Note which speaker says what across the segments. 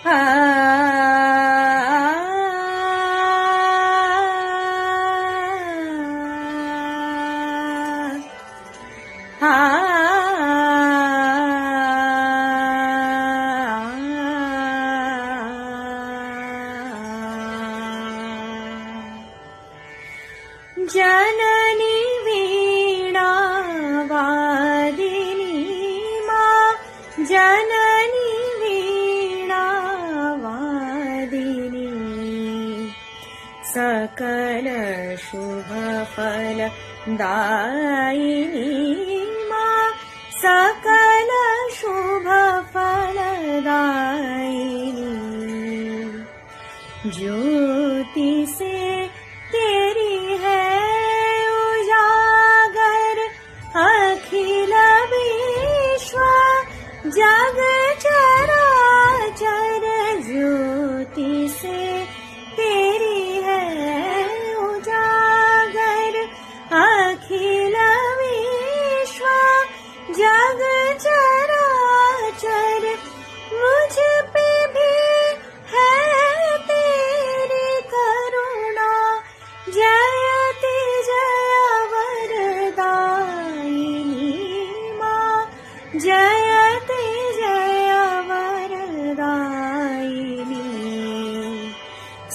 Speaker 1: आ जननी वीणा वादिनी मा जननी वीणा वादिनी सकल शुभ फल दायिनी मा सकल शुभ फल दायिनी ज्योति से तेरी है उजागर अखिल विश्व जग चराचर ज्योति से तेरी है उजागर अखिल विश्व जग चराचर मुझ पे भी है तेरी करुणा जयति जय वरदायिनी माँ जयति जय वरदायिनी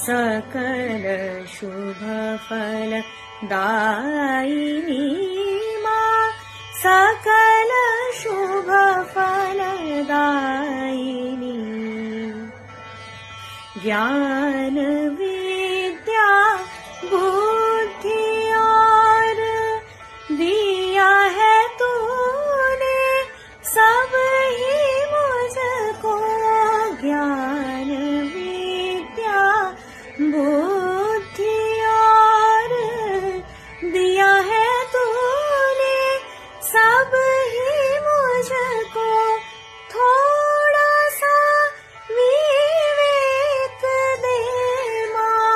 Speaker 1: सकल शुभ फल दायिनी माँ सकल शुभ फल दायिनी ज्ञान विद्या बुद्धि और दिया है तूने सब ही मुझको ज्ञान विद्या बुद्धि और दिया है तूने सब ही मुझको थोड़ा सा विवेक दे माँ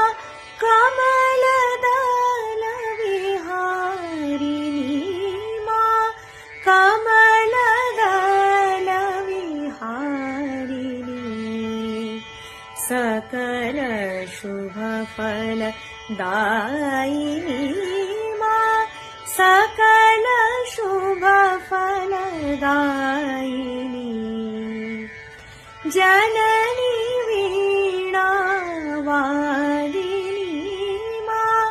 Speaker 1: कमल दल विहारिणी माँ कमल दल विहारिणी सकल शुभ फल दायिनी माँ सकल शुभ फल दायिनी जननी वीणा वादिनी माँ